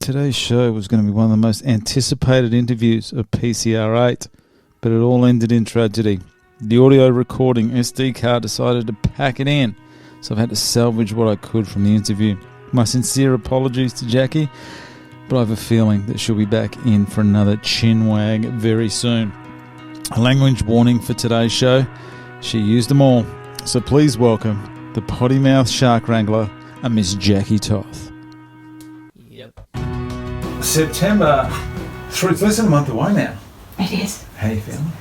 Today's show was going to be one of the most anticipated interviews of PCR XIII, but it all ended in tragedy. The audio recording SD card decided to pack it in, so I've had to salvage what I could from the interview. My sincere apologies to Jaki, but I have a feeling that she'll be back in for another chin wag very soon. A language warning for today's show: she used them all. So please welcome the potty mouth Shark Wrangler and Miss Jaki Toth. Yep. September, it's less than a month away now. It is. How are you feeling?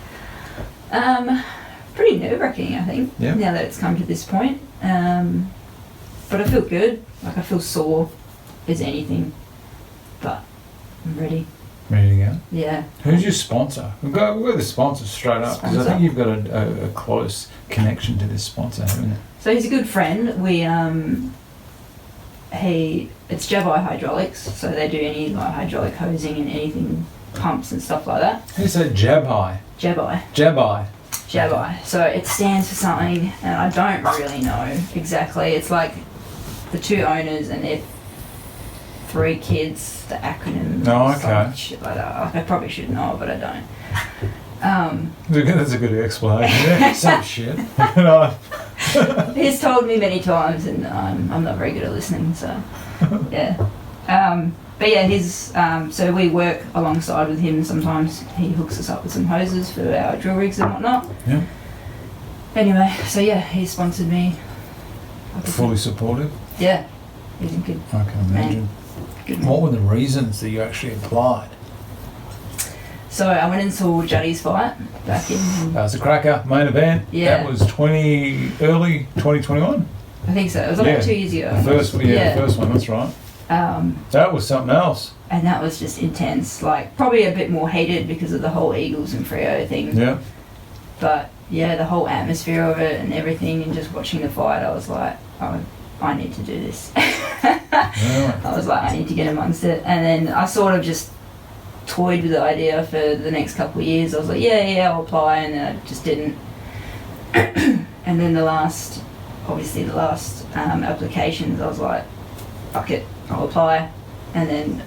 Pretty nerve-wracking, I think, Yeah. now that it's come to this point. But I feel good. Like, I feel sore as anything. But I'm ready. Ready to go? Yeah. Who's your sponsor? We'll go with the sponsor straight up, because I think you've got a close connection to this sponsor, haven't you? So he's a good friend. It's Jaki Hydraulics, so they do any like hydraulic hosing and anything, pumps and stuff like that. Who said Jaki? Jaki. So it stands for something, and I don't really know exactly. It's like the two owners and their 3 kids, the acronym. Oh, okay. Shit like that. Like, I probably should know, but I don't. That's a good explanation. Yeah, some shit. He's told me many times, and I'm not very good at listening, so yeah. But yeah, so we work alongside with him. Sometimes he hooks us up with some hoses for our drill rigs and whatnot. Yeah. Anyway, so yeah, he sponsored me. Fully supportive? Yeah, he's a good I can imagine. man. What were the reasons that you actually applied? So I went and saw Juddy's fight back in... That was a cracker, main event. Yeah. That was early 2021? I think so. It was like 2 years ago. The first one, that's right. That was something else. And that was just intense. Like, probably a bit more heated because of the whole Eagles and Freo thing. Yeah. But yeah, the whole atmosphere of it and everything, and just watching the fight, I was like, oh, I need to do this. Yeah. I was like, I need to get amongst it. And then I sort of just toyed with the idea for the next couple of years. I was like, yeah, I'll apply, and then I just didn't. And then the last applications, I was like, fuck it, I'll apply. And then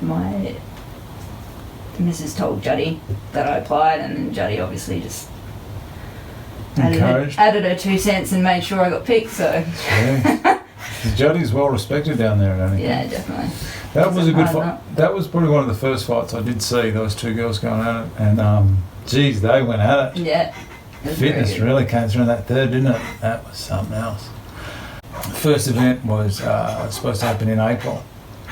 the missus told Juddy that I applied, and then Juddy obviously just added her 2 cents and made sure I got picked, so. Yeah. Juddy's well respected down there, I think. Yeah, definitely. That was a good fight. That was probably one of the first fights I did see, those 2 girls going at it, and geez, they went at it. Yeah. Fitness really came through in that third, didn't it? That was something else. The first event was supposed to happen in April.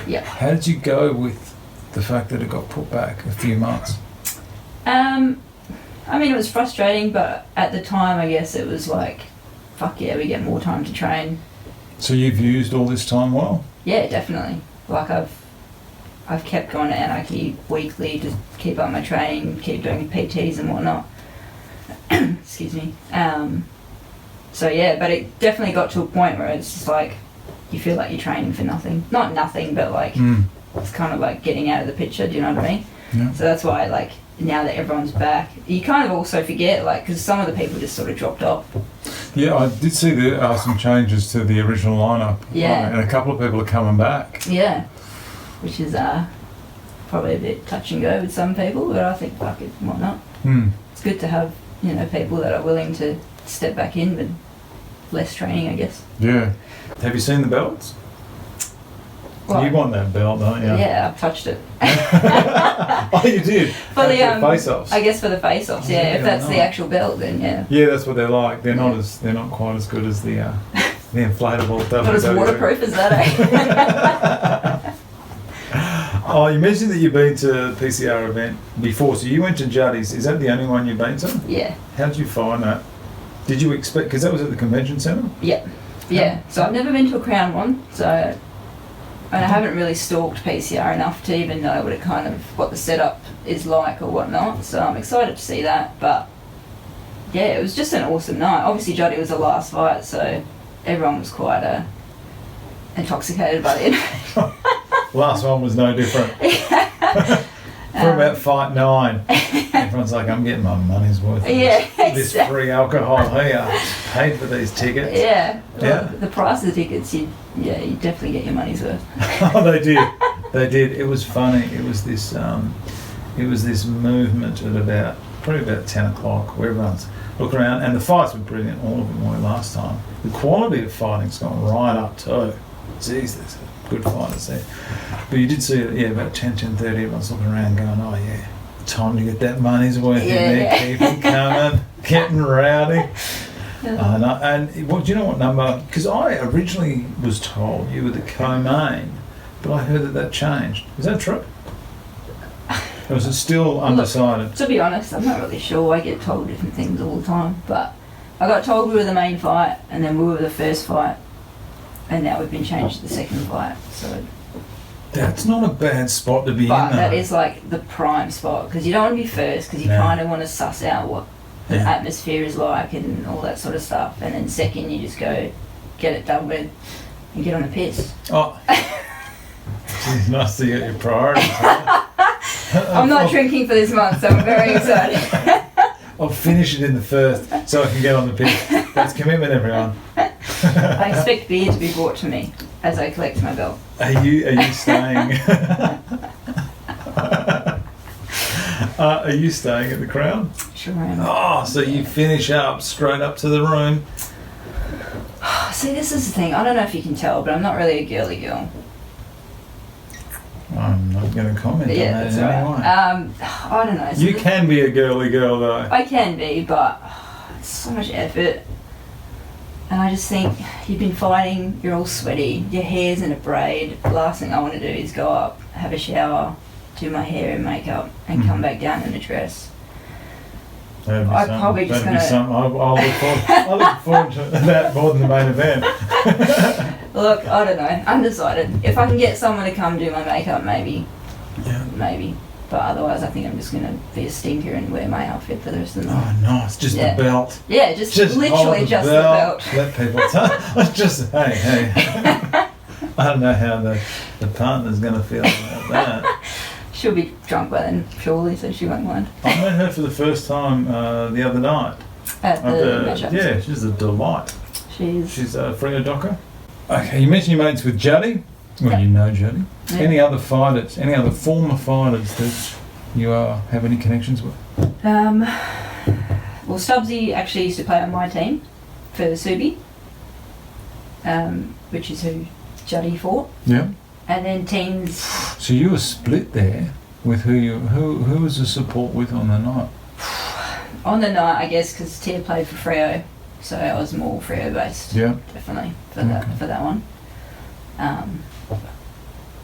Yeah. How did you go with the fact that it got put back a few months? I mean, it was frustrating, but at the time, I guess it was like, fuck yeah, we get more time to train. So you've used all this time well? Yeah, definitely. Like, I've kept going to Anarchy weekly to keep up my training, keep doing PTs and whatnot. Excuse me. So yeah, but it definitely got to a point where it's just like, you feel like you're training for nothing. Not nothing, but like, it's kind of like getting out of the picture, do you know what I mean? Yeah. So that's why, like, now that everyone's back, you kind of also forget, like, because some of the people just sort of dropped off. Yeah, I did see there are some changes to the original lineup. Yeah. And a couple of people are coming back. Yeah. Which is probably a bit touch and go with some people, but I think fuck it, why not? It's good to have, people that are willing to step back in with less training, I guess. Yeah. Have you seen the belts? Well, you want that belt, don't you? Yeah, I've touched it. Oh, you did? For the face-offs? I guess for the face-offs, yeah. If that's the actual belt, then yeah. Yeah, that's what they're like. They're not quite as good as the inflatable. Not as waterproof as that, eh? Oh, you mentioned that you've been to a PCR event before, so you went to Juddy's. Is that the only one you've been to? Yeah. How did you find that? Did you expect, because that was at the convention centre? Yeah. Yeah. So I've never been to a Crown one, and I haven't really stalked PCR enough to even know what the setup is like or whatnot. So I'm excited to see that. But yeah, it was just an awesome night. Obviously, Juddy was the last fight, so everyone was quite intoxicated by the end. Last one was no different. For about fight 9, everyone's like, I'm getting my money's worth of this free alcohol here. Paid for these tickets. Yeah. Well, the price of the tickets, you definitely get your money's worth. Oh, they did. They did. It was funny. It was this movement at probably about 10 o'clock where everyone's looking around, and the fights were brilliant. All of them were last time. The quality of fighting's gone right up too. Jeez, there's good fighters there. But you did see it, about 10:30, everyone's looking around going, oh yeah, time to get that money's worth in there. Keep it coming, getting rowdy. And what, do you know what number? Because I originally was told you were the co-main, but I heard that changed. Is that true? Or is it still undecided? Look, to be honest, I'm not really sure. I get told different things all the time, but I got told we were the main fight, and then we were the first fight, and now we've been changed to the second fight. So that's not a bad spot to be in. But that is like the prime spot, because you don't want to be first, because you kind of want to suss out what the atmosphere is like and all that sort of stuff, and then second you just go get it done with and get on the piss. Oh, it's nice to get your priorities. I'm not drinking for this month, so I'm very excited. I'll finish it in the first so I can get on the piss. That's commitment, everyone. I expect beer to be brought to me as I collect my belt. Are you staying? Are you staying at the Crown? Sure am. Oh, so you finish up straight up to the room. See, this is the thing. I don't know if you can tell, but I'm not really a girly girl. I'm not going to comment on that that's in any way. I don't know. So you can be a girly girl, though. I can be, but it's so much effort. And I just think, you've been fighting, you're all sweaty, your hair's in a braid. The last thing I want to do is go up, have a shower, do my hair and makeup, and come back down in a dress. That'd be I'm probably just going to... I'll look forward to that more than the main event. Look, I don't know. Undecided. If I can get someone to come do my makeup, maybe. Yeah. Maybe. But otherwise, I think I'm just going to be a stinker and wear my outfit for the rest of the night. Oh, nice. Just the belt. Yeah, just literally just the belt. Let people just, hey. I don't know how the partner's going to feel about that. She'll be drunk by then, surely, so she won't mind. I met her for the first time the other night. At the matchups. Yeah, she's a delight. She's a Freo docker. Okay, you mentioned your mates with Jaki. Well, you know Jaki. Yeah. Any other fighters, any other former fighters that you have any connections with? Well, Stubbsy actually used to play on my team for Subi, which is who Jaki fought. Yeah. And then teams. So you were split there with who was the support with on the night? On the night, I guess, because Tia played for Freo, so I was more Freo based. Yeah. Definitely for that one.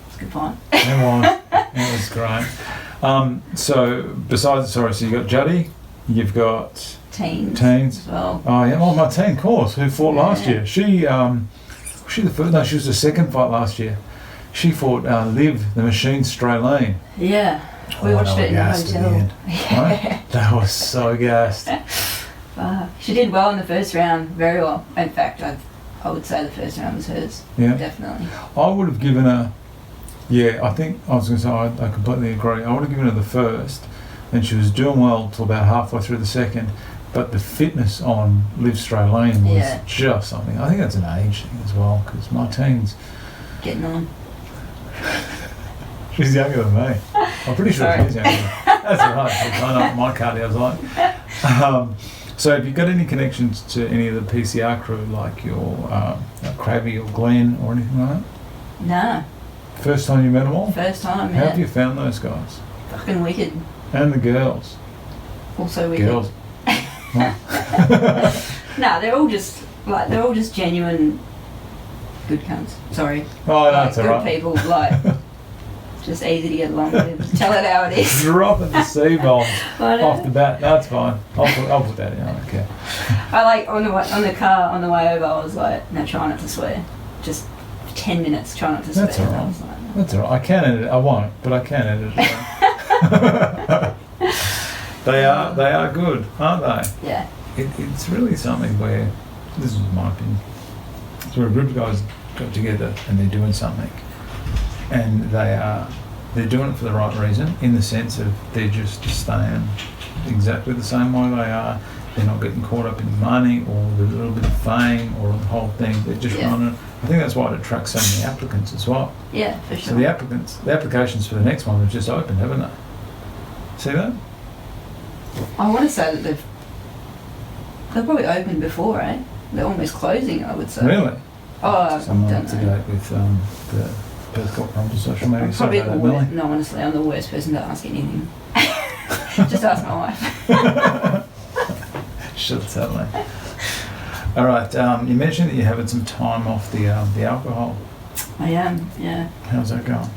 It's a good fight. It was great. So besides, so you got Jaki, you've got teens as well. Oh yeah, well my teen course who fought last year. She the first? No, she was the second fight last year. She fought Liv, the Machine Stralene. Yeah, we watched it in the hotel. Right? That was so gassed. She did well in the first round, very well. In fact, I would say the first round was hers. Yeah, definitely. I would have given her. Yeah, I think I was going to say I completely agree. I would have given her the first, and she was doing well till about halfway through the second. But the fitness on Liv Stralene was just something. I think that's an age thing as well, because my teen's getting on. She's younger than me. I'm pretty sure she's younger than me. That's all right. I know what my cardio's like. So have you got any connections to any of the PCR crew, like your Krabby or Glenn or anything like that? No. First time you met them all? First time, How have you found those guys? Fucking wicked. And the girls? Also wicked. Girls? No, they're all just genuine good cunts. Sorry. Oh, that's good alright. People, just easy to get along with. Tell it how it is. Dropping the C-bombs off the bat. That's fine. I'll put that in. I don't care. I on the car on the way over. I was like, no, try not to swear. Just 10 minutes. Try not to swear. That's alright. That's alright. I can edit it. I won't, but I can edit it. They are good, aren't they? Yeah. It's really something where, this is my opinion, it's where a group of guys got together and they're doing something, and they're doing it for the right reason, in the sense of they're just staying exactly the same way they are. They're not getting caught up in money or the little bit of fame or the whole thing. They're just I think that's why it attracts so many applicants as well. Yeah, for So sure. the applications for the next one have just opened, haven't they? See that? I want to say that they've probably opened before, eh? They're almost closing, I would say. Really? Oh, So I'm I up don't to know. date with the Perth Shark Wrangler social media. I'm probably Sorry about that, Millie. no, honestly, I'm the worst person to ask anything. Just ask my wife. She'll tell me. All right. You mentioned that you're having some time off the alcohol. I am, yeah. How's that going?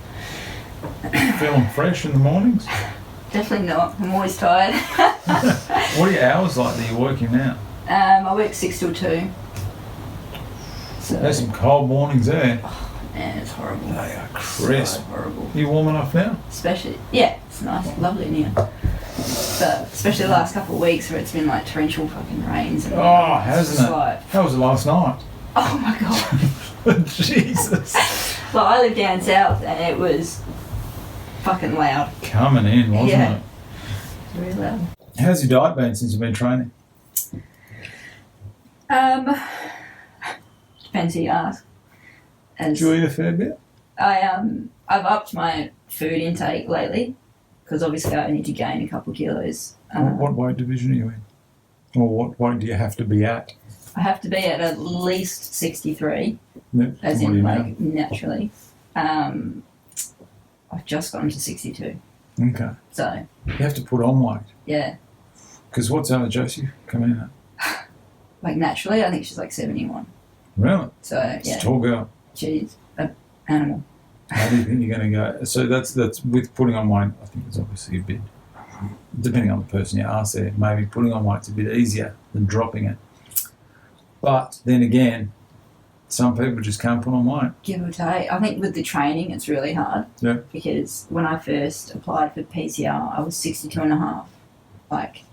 Feeling fresh in the mornings? Definitely not. I'm always tired. What are your hours like that you're working now? I work 6 till 2. So, There's some cold mornings there. man, it's horrible. They are crisp. So horrible. You warm enough now? Especially, yeah, it's nice, lovely in here. But especially the last couple of weeks where it's been like torrential fucking rains. And Oh, it's hasn't just it? like, How was it last night? oh my god. Jesus. Well, I live down south and it was fucking loud. Coming in, wasn't Yeah. it? Really loud. How's your diet been since you've been training? Depends who you ask. As Do you eat a fair bit? I've upped my food intake lately because obviously I need to gain a couple of kilos. What weight division are you in? Or what weight do you have to be at? I have to be at least 63, Yep. as What are in you like naturally. I've just gotten to 62, now? Okay. so You have to put on weight. yeah, Because what's Josie coming in at? like naturally, I think she's like 71. Really? So It's a yeah, tall girl. she's an animal. How do you think you're going to go? So that's with putting on weight, I think it's obviously a bit, depending on the person you ask there, maybe putting on weight's a bit easier than dropping it. But then again, some people just can't put on weight. Give or take. I think with the training, it's really hard. Yeah. Because when I first applied for PCR, I was 62 and a half. Like,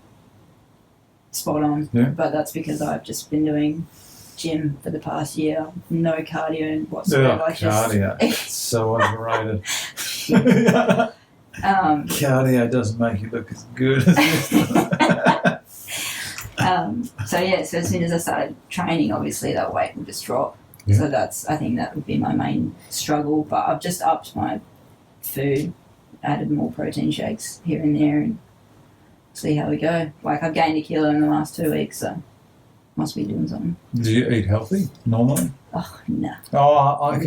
spot on. Yeah. But that's because I've just been doing gym for the past year. No cardio whatsoever. Cardio. It's so overrated. Um, Cardio doesn't make you look as good as this. so yeah, so as soon as I started training, obviously that weight will just drop. Yeah. So I think that would be my main struggle. But I've just upped my food, added more protein shakes here and there, and see how we go. Like I've gained a kilo in the last 2 weeks, so must be doing something. Do you eat healthy normally? Oh no! Oh, I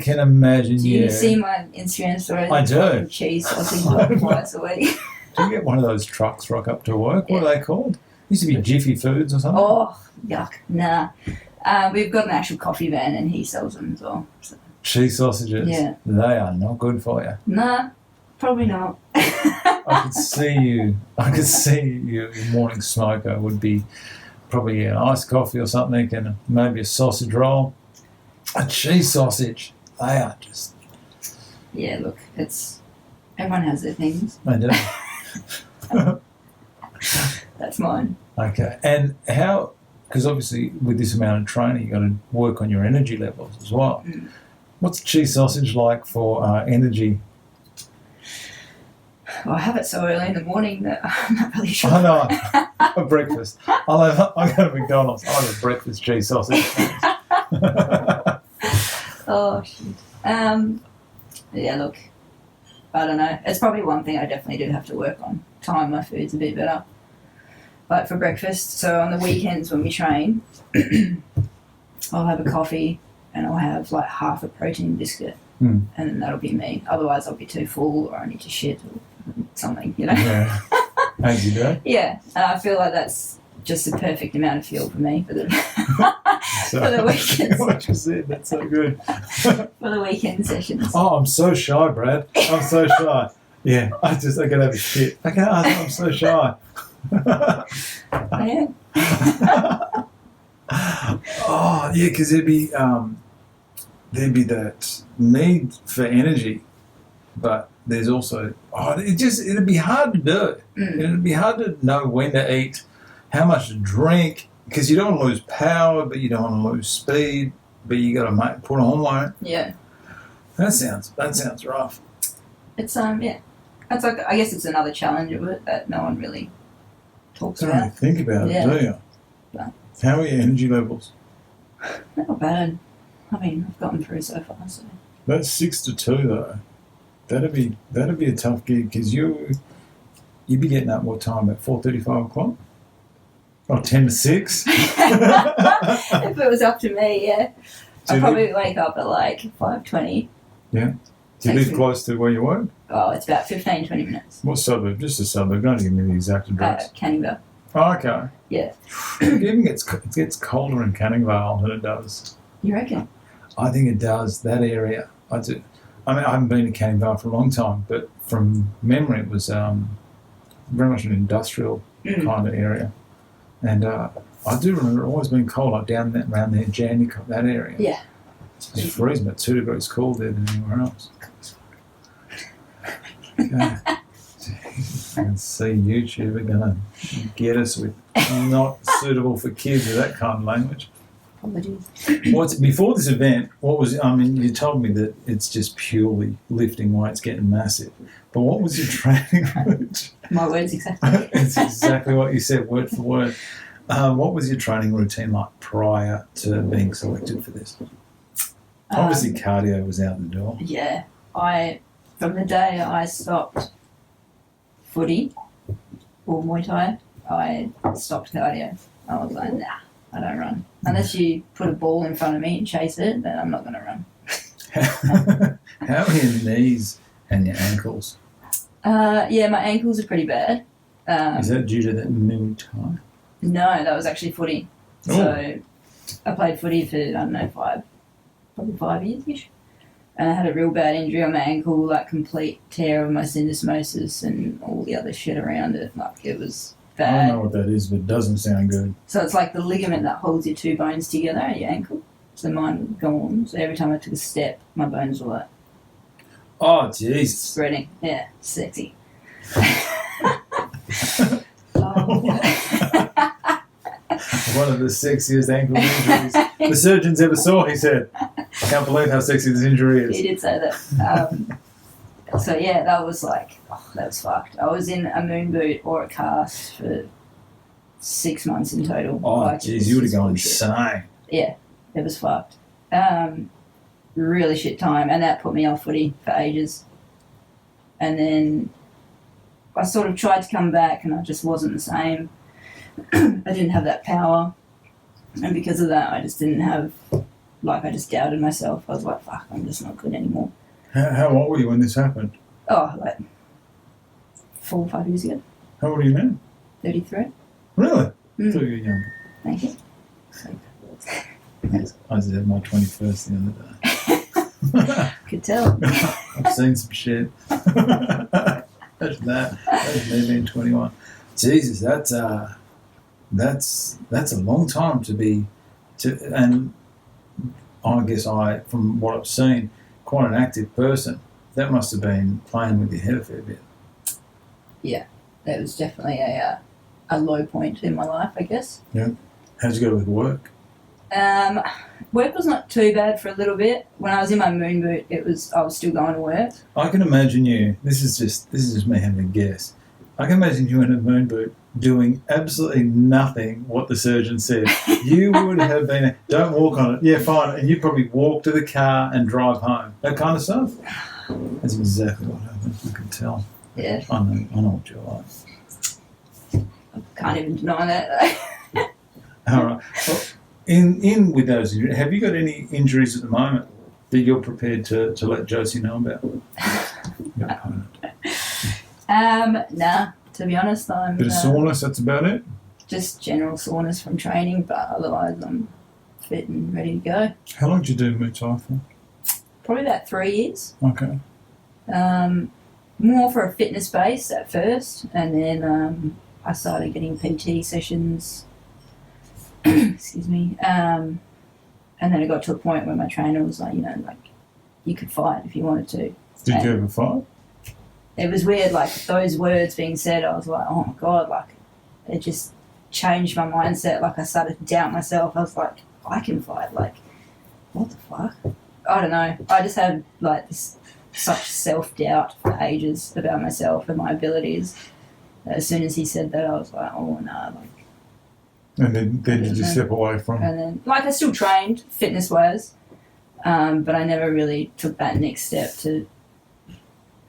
can imagine. Do you see my Instagram stories? I do. Cheese sausage twice a week. Do you get one of those trucks rock up to work? What are they called? Used to be Jiffy Foods or something. Oh yuck! Nah. We've got an actual coffee van and he sells them as well. So. Cheese sausages. Yeah. They are not good for you. Nah, probably not. I could see you. Your morning smoker would be probably an iced coffee or something, and maybe a sausage roll. A cheese sausage. They are just. Yeah, look, everyone has their things. They do. That's mine. Okay, and how? Because obviously, with this amount of training, you've got to work on your energy levels as well. Mm. What's cheese sausage like for energy? Well, I have it so early in the morning that I'm not really sure. I know. For breakfast. I go to McDonald's. I have a breakfast cheese sausage. Oh, shit. Yeah, look, I don't know. It's probably one thing I definitely do have to work on. Time my food's a bit better. Like for breakfast, so on the weekends when we train, I'll have a coffee and I'll have like half a protein biscuit, and then that'll be me. Otherwise, I'll be too full or I need to shit or something, you know? Yeah. As you do. Yeah, and I feel like that's just the perfect amount of fuel for me for the for the weekends. What you said, that's so good. For the weekend sessions. Oh, I'm so shy, Brad. I'm so shy. Yeah, I can have a shit. I can't. I'm so shy. Yeah. Oh, yeah, because there'd be that need for energy, but there's also it'd be hard to do. It'd be hard to know when to eat, how much to drink, because you don't want to lose power, but you don't want to lose speed, but you got to put on weight. Yeah. That sounds rough. It's yeah. That's like, I guess it's another challenge of it that no one really talks Don't really about. think about Yeah. it, do you? But How are your energy levels? not bad. I mean, I've gotten through so far. So That's 6 to 2 though. That'd be a tough gig because you'd be getting up what time? At 4:30, 5 o'clock? Or 10 to 6? if it was up to me, yeah, Do I'd you probably wake up at like 5:20. Yeah. Do you live close to where you work? Oh, it's about 15, 20 minutes. What suburb? Just a suburb. Don't give me the exact address. Canningvale. Oh, okay. Yeah. It even gets colder in Canningvale than it does. You reckon? I think it does, that area. I do. I mean, I haven't been to Canningvale for a long time, but from memory it was very much an industrial kind of area. And I do remember it always being cold, like down around there, Jaki, that area. Yeah. It's freezing, but 2 degrees cooler there than anywhere else. Okay. I can see YouTube are going to get us with not suitable for kids with that kind of language. Apologies. Before this event, you told me that it's just purely lifting weights, getting massive. But what was your training routine? My words exactly. It's exactly what you said, word for word. What was your training routine like prior to being selected for this? Obviously, cardio was out the door. Yeah. From the day I stopped footy or Muay Thai, I stopped cardio. I was like, nah, I don't run. Unless you put a ball in front of me and chase it, then I'm not going to run. How are your knees and your ankles? Yeah, my ankles are pretty bad. Is that due to that Muay Thai? No, that was actually footy. Ooh. So I played footy for, I don't know, probably 5 years-ish. And I had a real bad injury on my ankle, like complete tear of my syndesmosis and all the other shit around it. Like, it was I bad. don't know what that is, but it doesn't sound good. So it's like the ligament that holds your two bones together at your ankle. So mine would go on. So every time I took a step, my bones were like Oh, jeez. spreading. Yeah, sexy. One of the sexiest ankle injuries the surgeons ever saw, he said. I can't believe how sexy this injury is. He did say that. So yeah, that was fucked. I was in a moon boot or a cast for 6 months in total. Oh, Like, jeez, it you would have was gone bullshit. insane. Yeah, it was fucked. Really shit time, and that put me off footy for ages. And then I sort of tried to come back, and I just wasn't the same. I didn't have that power, and because of that, I just didn't have, I just doubted myself. I was like, fuck, I'm just not good anymore. How old were you when this happened? Oh, like 4 or 5 years ago. How old are you now? 33. Really? I thought you were younger. Thank you. I just had my 21st the other day. Could tell. I've seen some shit. Imagine that. That's me being 21. Jesus, that's a long time to be, and I guess from what I've seen, quite an active person. That must have been playing with your head a fair bit. Yeah, that was definitely a low point in my life, I guess. Yeah. How'd you go with work? Work was not too bad for a little bit. When I was in my moon boot, I was still going to work. I can imagine you. This is just me having a guess. I can imagine you in a moon boot doing absolutely nothing what the surgeon said. You would have been, don't walk on it. Yeah, fine. And you'd probably walk to the car and drive home. That kind of stuff. That's exactly what happened. I can tell. Yeah. I know what you're like. I can't even deny that. All right. Well, in with those injuries, have you got any injuries at the moment that you're prepared to let Josie know about? Your opponent. Nah, to be honest, I'm... Bit of soreness, that's about it? Just general soreness from training, but otherwise I'm fit and ready to go. How long did you do Muay Thai for? Probably about 3 years. Okay. More for a fitness base at first, and then I started getting PT sessions. Excuse me. And then it got to a point where my trainer was like, you could fight if you wanted to. Did you ever fight? It was weird, those words being said, I was like, oh my God, it just changed my mindset. I started to doubt myself. I was like, I can fight. What the fuck? I don't know. I just had this such self-doubt for ages about myself and my abilities. As soon as he said that, I was like, oh no. And then did you step away from? And then, I still trained fitness-wise, But I never really took that next step to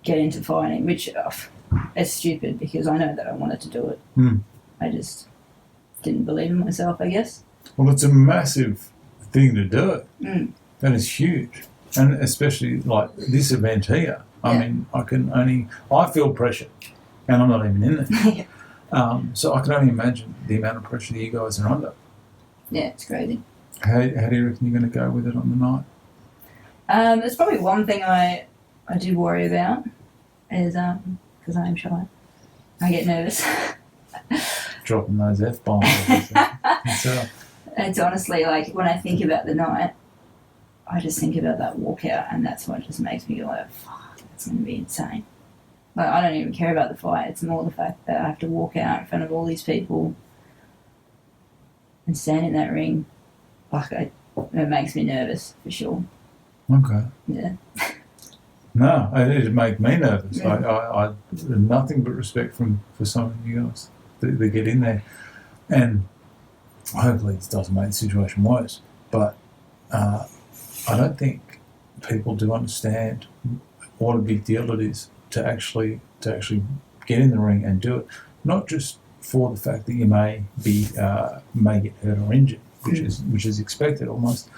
get into fighting, which is stupid because I know that I wanted to do it. I just didn't believe in myself, I guess. Well, it's a massive thing to do. That is huge. And especially like this event here. I mean, I feel pressure and I'm not even in there. So I can only imagine the amount of pressure that you guys are under. Yeah, it's crazy. How do you reckon you're going to go with it on the night? There's probably one thing I do worry about is because I'm shy. I get nervous. Dropping those F-bombs. It's honestly like when I think about the night, I just think about that walkout, and that's what just makes me go like, fuck, it's going to be insane. Like, I don't even care about the fight. It's more the fact that I have to walk out in front of all these people and stand in that ring. Like, it makes me nervous, for sure. Okay. Yeah. No, it'd make me nervous. I nothing but respect for some of you guys that get in there. And hopefully it doesn't make the situation worse. But I don't think people do understand what a big deal it is to actually get in the ring and do it. Not just for the fact that you may get hurt or injured, which is expected almost,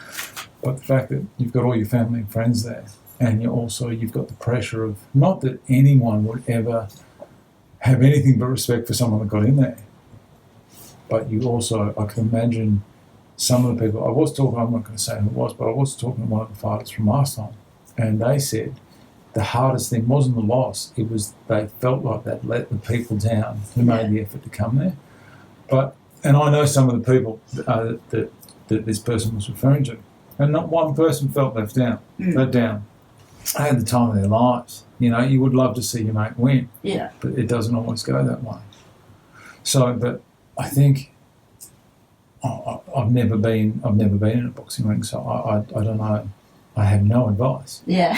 but the fact that you've got all your family and friends there, and you've got the pressure of, not that anyone would ever have anything but respect for someone that got in there, but you also, I can imagine some of the people, I'm not going to say who it was, but I was talking to one of the fighters from last time, and they said the hardest thing wasn't the loss, it was they felt like they'd let the people down who made the effort to come there. And I know some of the people that this person was referring to, and not one person felt left down. They had the time of their lives. You know, you would love to see your mate win, but it doesn't always go that way. So, but I think I've never been in a boxing ring, so I don't know. I have no advice. Yeah.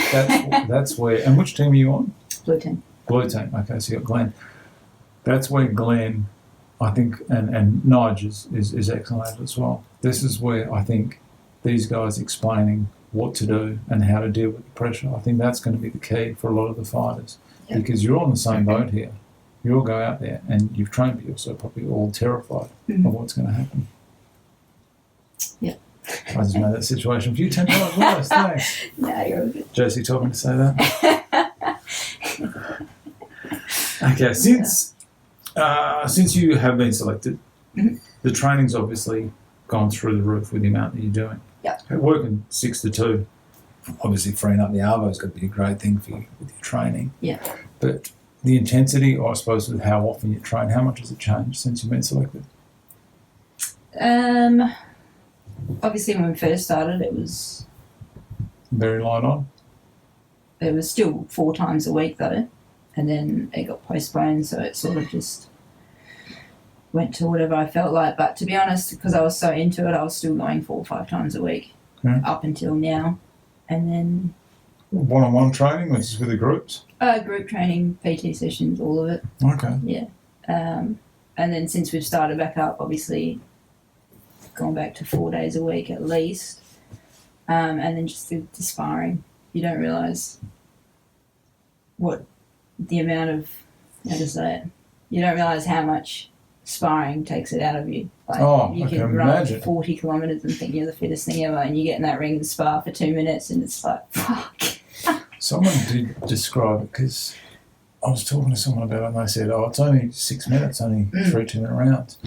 That's where. And which team are you on? Blue team. Blue team. Okay, so you got Glenn. That's where Glenn, I think, and Nige is excellent as well. This is where I think these guys explaining what to do and how to deal with the pressure, I think that's going to be the key for a lot of the fighters, because you're on the same boat here. You all go out there and you've trained, but you're also probably all terrified of what's going to happen. Yeah. I just made that situation a few 10 times worse. Thanks. No, you're all good. Josie told me to say that. Okay, since you have been selected, the training's obviously gone through the roof with the amount that you're doing. Yeah. Working 6 to 2, obviously freeing up the arvo's got to be a great thing for you with your training. Yeah. But the intensity, or I suppose with how often you train, how much has it changed since you've been selected? Obviously when we first started it was very light on. It was still 4 times a week though, and then it got postponed, so it sort of just went to whatever I felt like. But to be honest, because I was so into it, I was still going 4 or 5 times a week up until now. And then one-on-one training, which is with the groups? Group training, PT sessions, all of it. Okay. Yeah. And then since we've started back up, obviously gone back to 4 days a week at least. And then just the sparring. You don't realise what the amount of, how to say it, you don't realise how much sparring takes it out of you. Like, you can run imagine. 40 kilometres and think you're the fittest thing ever, and you get in that ring and spar for 2 minutes and it's like, fuck. Someone did describe it, because I was talking to someone about it and they said, it's only 6 minutes, only 3 2-minute rounds.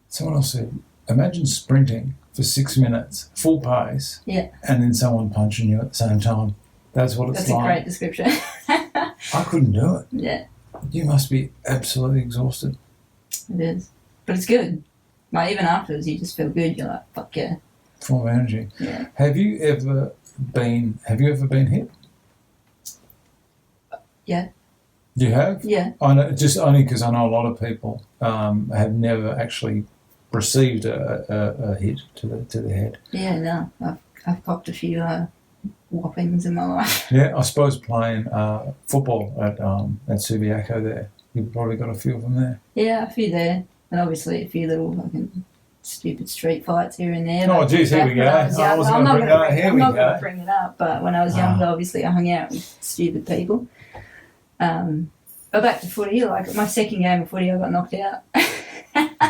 Someone else said, imagine sprinting for 6 minutes, full pace, and then someone punching you at the same time. That's what it's like. That's a great description. I couldn't do it. Yeah. You must be absolutely exhausted. It is. But it's good. Like, even afterwards, you just feel good. You're like, fuck yeah. Full of energy. Yeah. Have you ever been hit? Yeah. You have? Yeah. I know, just only because I know a lot of people have never actually received a hit to the head. Yeah, no. I've copped a few whoppings in my life. Yeah, I suppose playing football at Subiaco there, you've probably got a few of them there. Yeah, a few there. And obviously a few little fucking stupid street fights here and there. Oh, geez, here we go. I'm not going to bring it up, but when I was younger, obviously I hung out with stupid people. But back to footy, like my second game of footy, I got knocked out.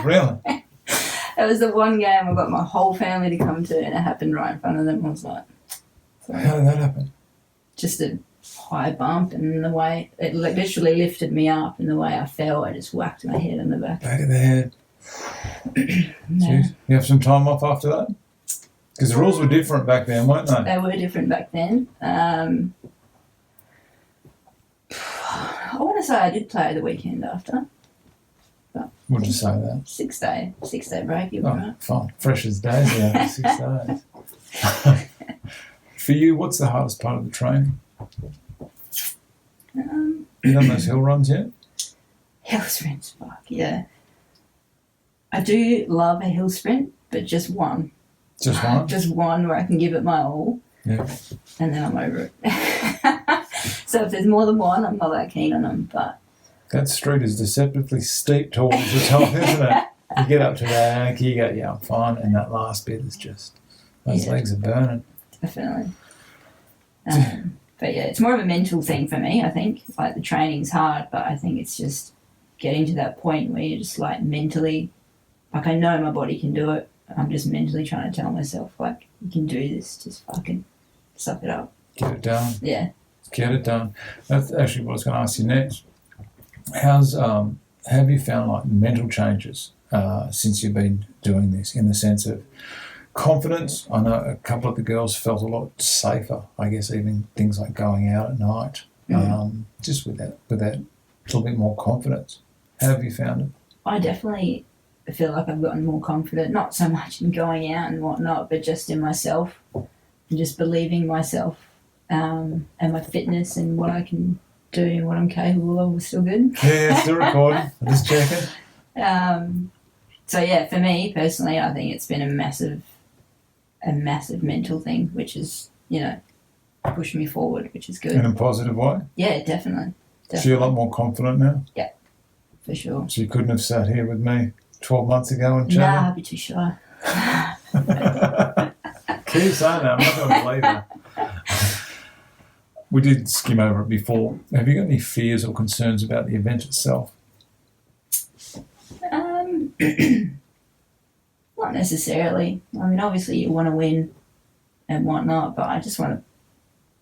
Really? It was the one game I got my whole family to come to, and it happened right in front of them. I was like, sorry. How did that happen? Just a high bump, and the way it literally lifted me up, and the way I fell, I just whacked my head on the back. Back of the head. Yeah. Jeez. You have some time off after that? Because the rules were different back then, weren't they? They were different back then. I want to say I did play the weekend after. Would you say that? 6 day break. You were right. Fine. Fresh as days, yeah, 6 days. For you, what's the hardest part of the training? You done those hill runs yet? Hill sprints, fuck yeah. I do love a hill sprint, but just one. Just one? Just one where I can give it my all. Yeah. And then I'm over it. So if there's more than one, I'm not that keen on them. But that street is deceptively steep towards the top, isn't it? You get up to that, you go, yeah, I'm fine. And that last bit is just, those legs are burning. Definitely. But yeah, it's more of a mental thing for me, I think. Like the training's hard, but I think it's just getting to that point where you're just like mentally, like I know my body can do it. I'm just mentally trying to tell myself, like, you can do this, just fucking suck it up. Get it done. Yeah. Get it done. That's actually what I was going to ask you next. Have you found like mental changes since you've been doing this, in the sense of confidence? I know a couple of the girls felt a lot safer, I guess, even things like going out at night, just with that little bit more confidence. How have you found it? I definitely feel like I've gotten more confident, not so much in going out and whatnot, but just in myself and just believing myself and my fitness and what I can do and what I'm capable of was still good. Yeah, still recording. I'm just checking. So yeah, for me personally, I think it's been a massive mental thing, which is, pushed me forward, which is good. In a positive way? Yeah, definitely. So you're a lot more confident now? Yeah, for sure. So you couldn't have sat here with me 12 months ago and chatted? Nah, I'd be too shy. Keep saying that. I'm not going to believe that. We did skim over it before. Have you got any fears or concerns about the event itself? Not necessarily. I mean, obviously you want to win and whatnot, but I just want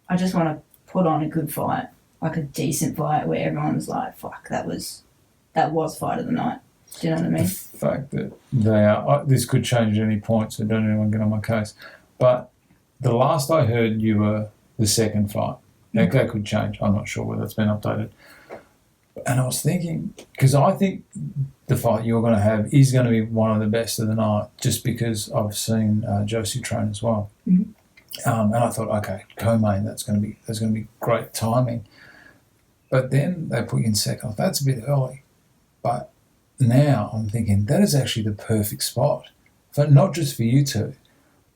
to put on a good fight, like a decent fight where everyone's like, "Fuck, that was fight of the night." Do you know what I mean? The fact that they are, this could change at any point, so don't anyone get on my case. But the last I heard, you were the second fight. Now, that could change. I'm not sure whether it's been updated. And I was thinking, because I think the fight you're going to have is going to be one of the best of the night, just because I've seen Josie train as well. Mm-hmm. And I thought, okay, co-main, that's going to be great timing. But then they put you in second. That's a bit early. But now I'm thinking that is actually the perfect spot, for not just for you two,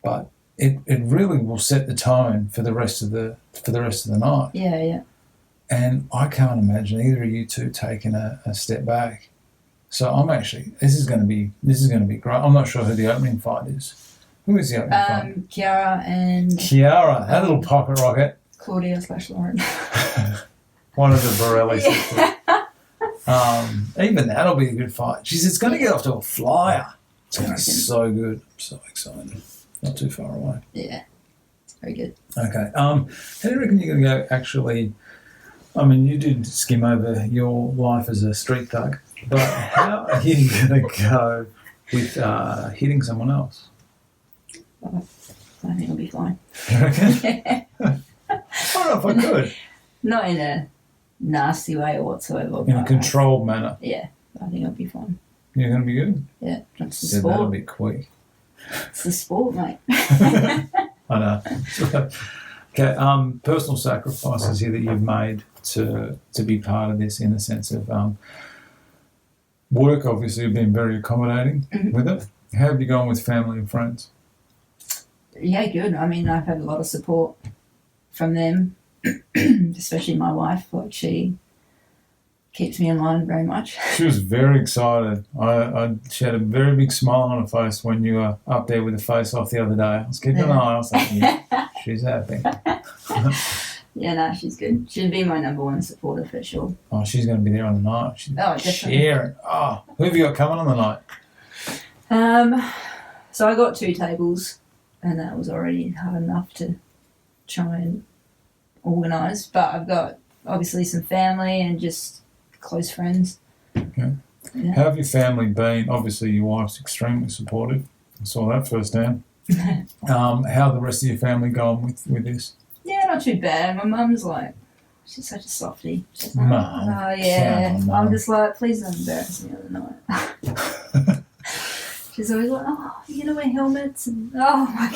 but it really will set the tone for the rest of the night. Yeah, yeah. And I can't imagine either of you two taking a step back. So I'm actually, this is going to be great. I'm not sure who the opening fight is. Who is the opening fight? Kiara, that little pocket rocket. Claudia/Lauren. One of the Borelli sisters. Even that'll be a good fight. It's going to get off to a flyer. It's going to be so good. I'm so excited. Not too far away. Yeah, it's very good. Okay. How do you reckon you're going to go actually? I mean, you did skim over your life as a street thug, but how are you going to go with hitting someone else? I think it'll be fine. You reckon? I don't know if I could. Not in a nasty way whatsoever. In a controlled manner. Yeah, I think it'll be fine. You're going to be good? Yeah, it's the Said sport. that'll be quick. It's the sport, mate. I know. Okay, personal sacrifices here that you've made to be part of this, in the sense of work. Obviously, you've been very accommodating with it. How have you gone with family and friends? Yeah, good. I mean, I've had a lot of support from them, especially my wife. Like, she keeps me in line very much. She was very excited. She had a very big smile on her face when you were up there with the face off the other day. I was keeping an eye. I was like, yeah, she's happy. Yeah, no, she's good. She'd be my number one supporter for sure. Oh, she's going to be there on the night. She's definitely. Sharing. Oh, who have you got coming on the night? So I got 2 tables, and that was already hard enough to try and organise. But I've got obviously some family and just close friends. Okay. Yeah. How have your family been? Obviously, your wife's extremely supportive. I saw that firsthand. How the rest of your family going with this? Yeah, not too bad. My mum's like, she's such a softie. She's like, Mum. oh, yeah. Mum. I'm just like, please don't embarrass me on the night. She's always like, oh, you're going to wear helmets? And, oh, my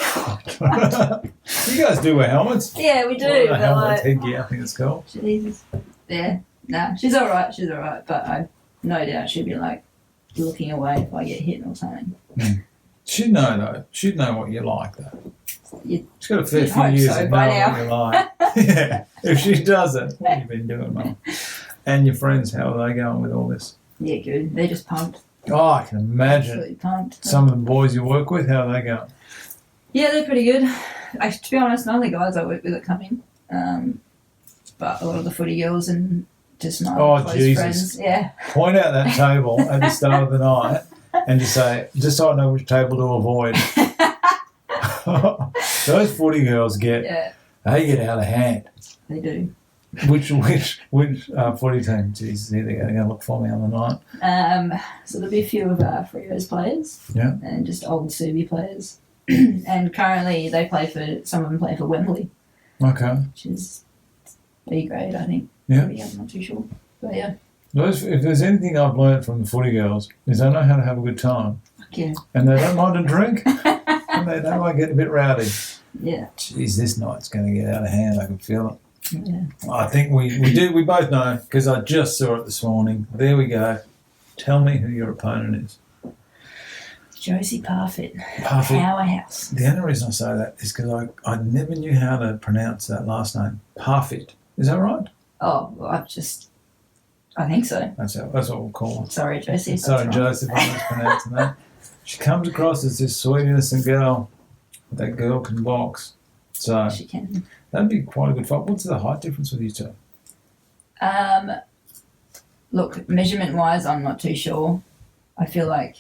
God. You guys do wear helmets? Yeah, we do. What, but helmet like, headgear, I think it's called. Jesus. Yeah. Nah, she's all right. She's all right. But I no doubt she'd be like looking away if I get hit or something. She'd know, though. She'd know what you like, though. You'd She's got a fair few hope years so of by knowing now. what you like. Yeah. If she doesn't, what have you been doing, Mum? And your friends, how are they going with all this? Yeah, good. They're just pumped. Oh, I can imagine. Absolutely pumped. Some of the boys you work with, how are they going? Yeah, they're pretty good. To be honest, none of the guys I work with are coming. But a lot of the footy girls and just my close Jesus. friends. Yeah. Point out that table at the start of the night and just say, just so I know which table to avoid. Those footy girls Yeah, they get out of hand. they do. Which footy team? Jeez, they're going to look for me on the night. So there'll be a few of our Freos players. Yeah. And just old Subi players. And currently some of them play for Wembley, Okay. which is B grade, I think. Yeah. Maybe, I'm not too sure. But yeah. If there's anything I've learned from the footy girls is they know how to have a good time. Fuck yeah. And they don't mind a drink. And they don't mind getting a bit rowdy. Yeah. Jeez, this night's going to get out of hand. I can feel it. Yeah. I think we both know because I just saw it this morning. There we go. Tell me who your opponent is. Josie Parfitt. Parfitt. Powerhouse. The only reason I say that is because I never knew how to pronounce that last name. Parfitt. Is that right? Oh, well, I think so. That's what we'll call her. Sorry, Josie. if Sorry, that's wrong. Joseph, I'm mispronouncing that. She comes across as this sweet, innocent girl. That girl can box. So She can. that'd be quite a good fight. What's the height difference with you two? Look, measurement-wise, I'm not too sure. I feel like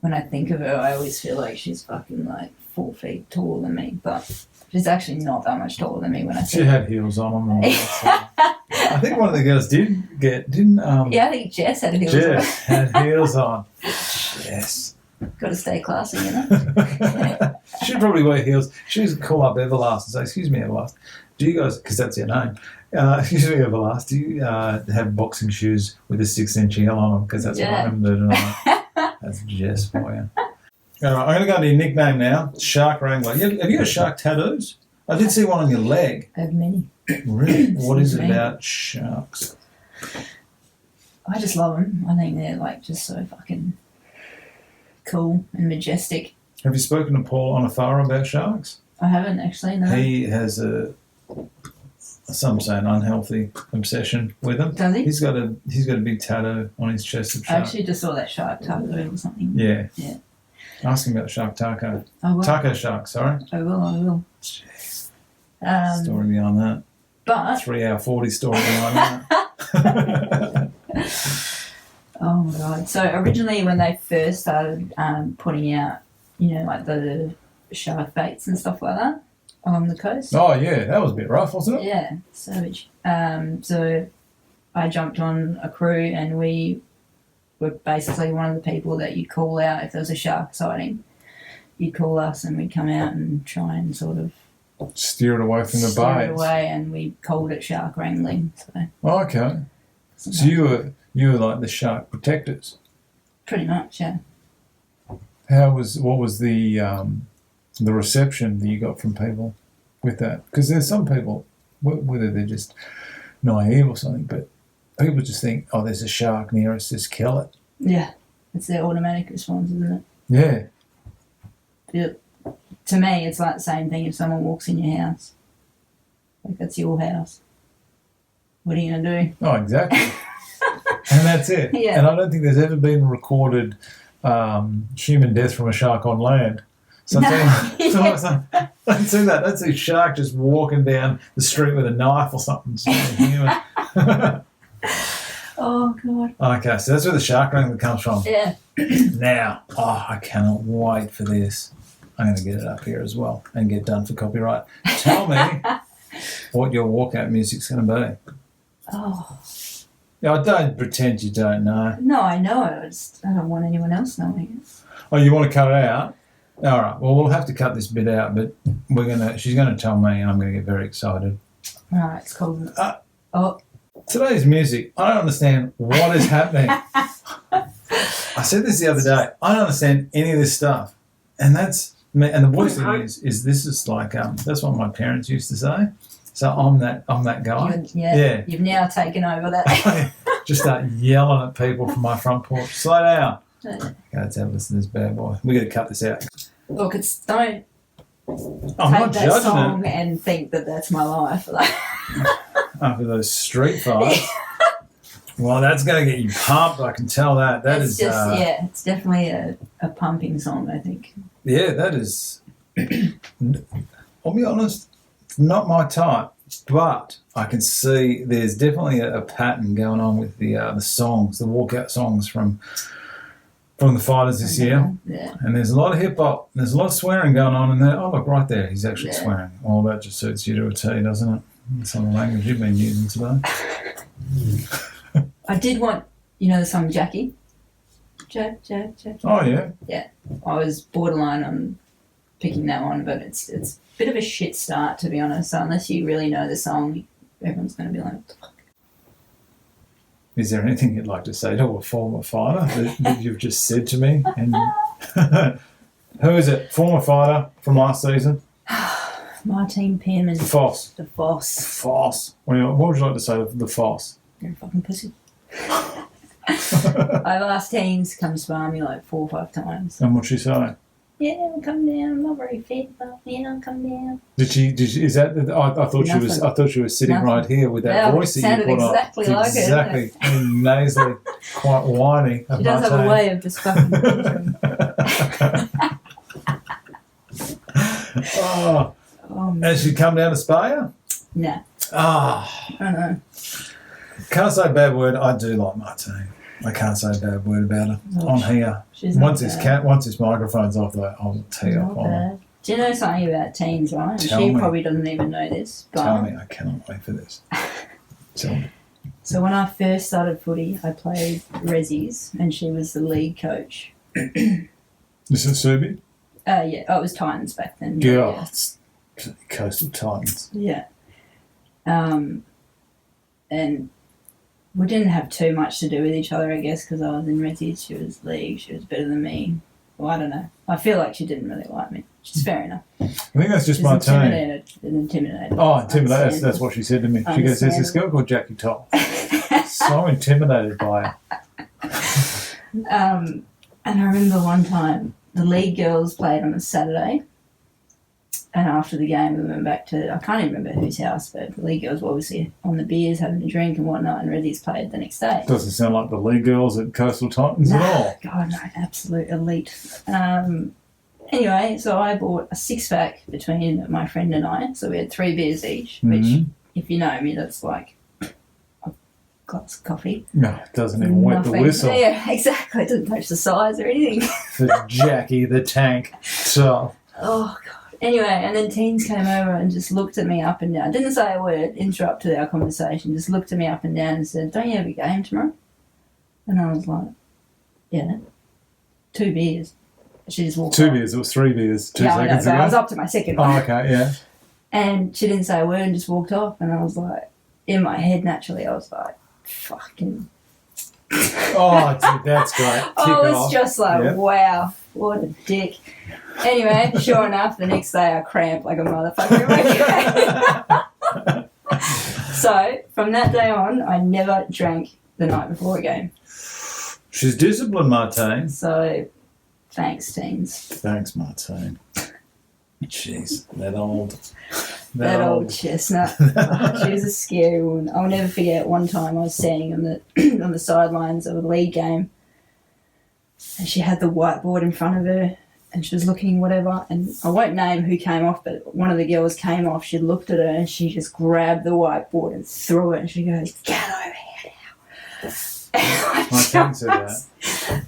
when I think of her, I always feel like she's fucking like 4 feet taller than me, but she's actually not that much taller than me when I She see her. had heels on. I think one of the girls didn't. Yeah, I think Jess had heels Jess had heels on. Yes. on. Got to stay classy, you know? She'd probably wear heels. She used to call up Everlast and say, "Excuse me, Everlast, do you guys," because that's your name, excuse me, Everlast, do you have boxing shoes with a 6-inch heel on them? Because that's what I'm going to do tonight. That's Jess for you. All right, I'm going to go into your nickname now, Shark Wrangler. Have you got shark tattoos? I did see one on your leg. I have many. Really? What is it Me. about sharks? I just love them. I think they're like just so fucking cool and majestic. Have you spoken to Paul Onafara about sharks? I haven't actually, no. He has some say an unhealthy obsession with them. Does he? He's got a big tattoo on his chest of I shark. actually just saw that shark tattoo or something. Yeah. Yeah. Ask him about shark taco. I will. Taco shark, sorry. I will. Jeez. Um, Story behind that. but 3-hour 40 story behind that. oh my god! So originally, when they first started putting out, like the shark baits and stuff like that along the coast. Oh yeah, that was a bit rough, wasn't it? Yeah, savage. So I jumped on a crew, and we were basically one of the people that you'd call out if there was a shark sighting. You'd call us, and we'd come out and try and sort of Steer it away from the steer it baits. away, and we called it shark wrangling. So Oh, okay. So you were like the shark protectors. pretty much, yeah. What was the reception that you got from people with that? Because there's some people, whether they're just naive or something, but people just think, oh, there's a shark near us, just kill it. Yeah, it's their automatic response, isn't it? Yeah. To me, it's like the same thing if someone walks in your house. Like, that's your house. What are you going to do? Oh, exactly. And that's it. Yeah. And I don't think there's ever been recorded human death from a shark on land. So I don't see that. That's a shark just walking down the street with a knife or something. It's not human. Oh, God. Okay, so that's where the Shark Wrangler comes from. Yeah. Now, I cannot wait for this. I'm going to get it up here as well and get done for copyright. Tell me what your walkout music's going to be. Oh. I don't pretend you don't know. No, I know. I don't want anyone else knowing it. Oh, you want to cut it out? All right. Well, we'll have to cut this bit out, but she's going to tell me, and I'm going to get very excited. All right, it's called. Today's music, I don't understand what is happening. I said this the other day. I don't understand any of this stuff, and that's me. And the worst thing is this is like that's what my parents used to say. So I'm that guy. Yeah. You've now taken over that. Just start yelling at people from my front porch. Slow down. Let's have a listen to this bad boy. We got to cut this out. Look, don't I'm take not that judging song it. and think that that's my life. After those street fights. Well, that's going to get you pumped. I can tell that. It's it's definitely a pumping song, I think. Yeah, that is. I'll be honest, it's not my type, but I can see there's definitely a pattern going on with the songs, the walkout songs from the fighters this year. Yeah. And there's a lot of hip hop. There's a lot of swearing going on in there. Oh, look, right there. He's actually swearing. Well, that just suits you to a T, doesn't it? That's some of the language you've been using today. I did want, the song Jaki. Jaki. Oh, yeah. Yeah. I was borderline on picking that one, but it's a bit of a shit start, to be honest. So unless you really know the song, everyone's going to be like, Is there anything you'd like to say to a former fighter that you've just said to me? And who is it? Former fighter from last season? Martine Pearman. The Foss. The Foss. Foss. What would you like to say to the Foss? You're a fucking pussy. I've asked teens to come spar me like 4 or 5 times. And what'd she say? Yeah, I'll come down. I'm not very fit, but I'll come down. Did she? Is that? I thought she was sitting right here with that voice that you put on. Exactly like it. Exactly. Nasally, quite whiny. She does have a way of just fucking. Has she come down to spar you? No. I don't know. Can't say a bad word. I do like Martine. I can't say a bad word about her on here. Once this microphone's off, I'll tee off on her. Do you know something about teens, right? She probably doesn't even know this. But tell me. I cannot wait for this. Tell me. So when I first started footy, I played Resi's, and she was the league coach. This is Subi? Yeah. Oh, it was Titans back then. Yeah. It's Coastal Titans. Yeah. And we didn't have too much to do with each other, I guess, because I was in Resi's, she was league, she was better than me. Well, I don't know. I feel like she didn't really like me, which is fair enough. I think that's just my turn. Intimidated. Oh, intimidated. That's what she said to me. She goes, there's this girl called Jaki Toth. So intimidated by her. And I remember one time the league girls played on a Saturday, and after the game we went back to, I can't even remember whose house, but the league girls were obviously on the beers having a drink and whatnot, and Resi's played the next day. Doesn't sound like the league girls at Coastal Titans at all. God, no, absolute elite. Anyway, so I bought a 6-pack between my friend and I, so we had 3 beers each, which, if you know me, that's like a glass of coffee. No, it doesn't even wet the whistle. Yeah, exactly. It doesn't touch the size or anything. For Jaki the tank. So. Oh, God. Anyway, and then teens came over and just looked at me up and down. Didn't say a word, interrupted our conversation, just looked at me up and down and said, don't you have a game tomorrow? And I was like, yeah. 2 beers. She just walked 2 beers, it was 3 beers 2 seconds ago. I was up to my second one. Oh, okay, yeah. And she didn't say a word and just walked off, and I was like, in my head naturally, I was like, fucking... Oh, dude, that's great. I was just like, wow, what a dick. Anyway, sure enough, the next day I cramped like a motherfucker. So, from that day on, I never drank the night before a game. She's disciplined, Martine. So, thanks, teens. Thanks, Martine. Jeez, that old That old chestnut. Oh, she was a scary one. I'll never forget one time I was standing on the on the sidelines of a league game, and she had the whiteboard in front of her, and she was looking whatever, and I won't name who came off, but one of the girls came off. She looked at her and she just grabbed the whiteboard and threw it, and she goes, "Get over here now!" I can see that.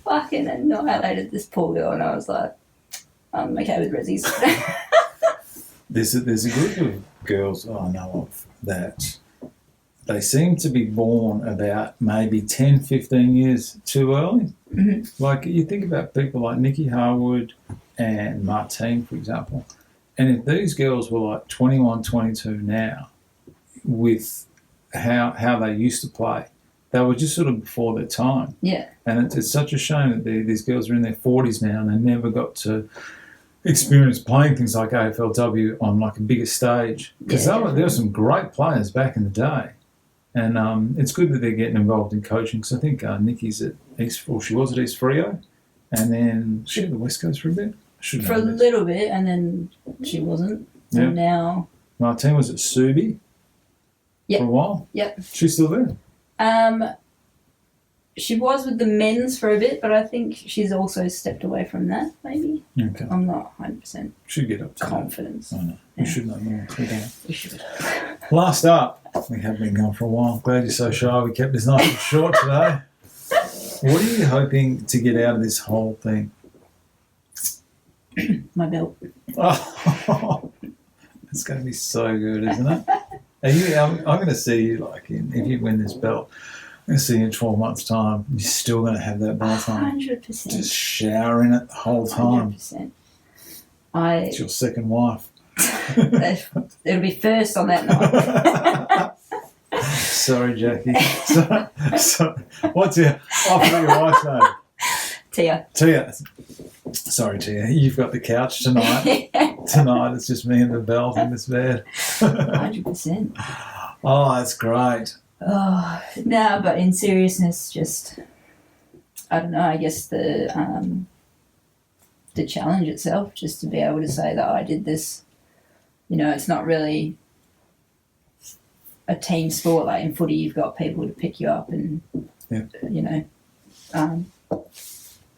Fucking annihilated this poor girl, and I was like, I'm okay with Rezzies. There's a group of girls I know of that they seem to be born about maybe 10, 15 years too early. Mm-hmm. Like, you think about people like Nikki Harwood and Martine, for example, and if these girls were like 21, 22 now, with how they used to play, they were just sort of before their time. Yeah. And it's such a shame that these girls are in their 40s now and they never got to experience playing things like AFLW on like a bigger stage. Because there were some great players back in the day. And it's good that they're getting involved in coaching. Because I think Nikki's at she was at East Frio. And then she had the West Coast for a bit. For a little bit, and then she wasn't. Yeah. And now... Martine was at Subi for a while. Yep. She's still there. She was with the men's for a bit, but I think she's also stepped away from that, maybe. Okay. I'm not 100% Should get up to confidence. that. I know. We should know more. We don't. We should. Last up, we have been going for a while. Glad you're so shy. We kept this nice and short today. What are you hoping to get out of this whole thing? My belt. Oh, it's going to be so good, isn't it? I'm going to see you, like, if you win this belt, I'm going to see you in 12 months' time. You're still going to have that belt on. 100%. Just showering it the whole time. 100%. It's your second wife. It'll be first on that night. Sorry, Jackie. So what's your wife's name? Tia. Sorry, Tia. You've got the couch tonight. Tonight it's just me and the belt in this bed. 100%. Oh, that's great. Oh, no, but in seriousness, just, I don't know, I guess the challenge itself, just to be able to say that I did this, you know, it's not really a team sport. Like in footy, you've got people to pick you up and, you know,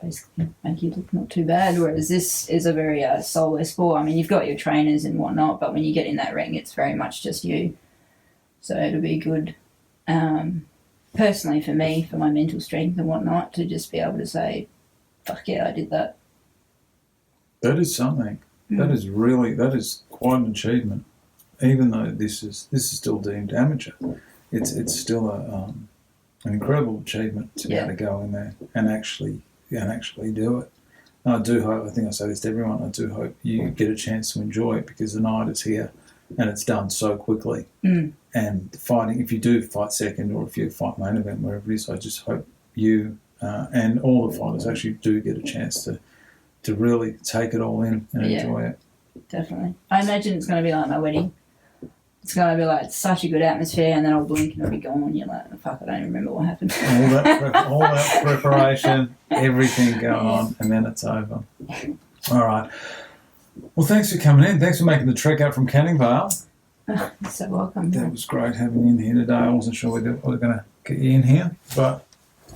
basically make you look not too bad, whereas this is a very solo sport. I mean, you've got your trainers and whatnot, but when you get in that ring, it's very much just you. So it'll be good, personally for me, for my mental strength and whatnot, to just be able to say, fuck yeah, I did that. That is something. That is quite an achievement. Even though this is still deemed amateur, it's still an incredible achievement to be able to go in there and actually do it. And I do hope, I think I say this to everyone, I do hope you get a chance to enjoy it, because the night is here and it's done so quickly. And fighting, if you do fight second or if you fight main event, wherever it is, I just hope you and all the fighters actually do get a chance to really take it all in and enjoy it. Definitely. I imagine it's going to be like my wedding. It's going to be like such a good atmosphere, and then I'll blink and it'll be gone, and you're like, oh, fuck, I don't even remember what happened. all that preparation, everything going on, and then it's over. All right. Well, thanks for coming in. Thanks for making the trek out from Canning Vale. Oh, you're so welcome. That was great having you in here today. I wasn't sure we were going to get you in here, but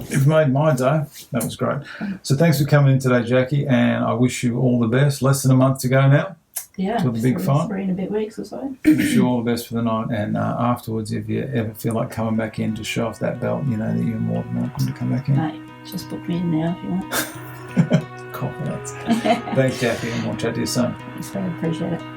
you've made my day. That was great. So thanks for coming in today, Jackie, and I wish you all the best. Less than a month to go now. Yeah. To the big fight. 3 and a bit weeks or so. Wish you all the best for the night, and afterwards, if you ever feel like coming back in to show off that belt, you know that you're more than welcome to come back in. Mate, just book me in now if you want. Confidence. Thanks, Jackie, and we'll chat to you soon. Thanks, I appreciate it.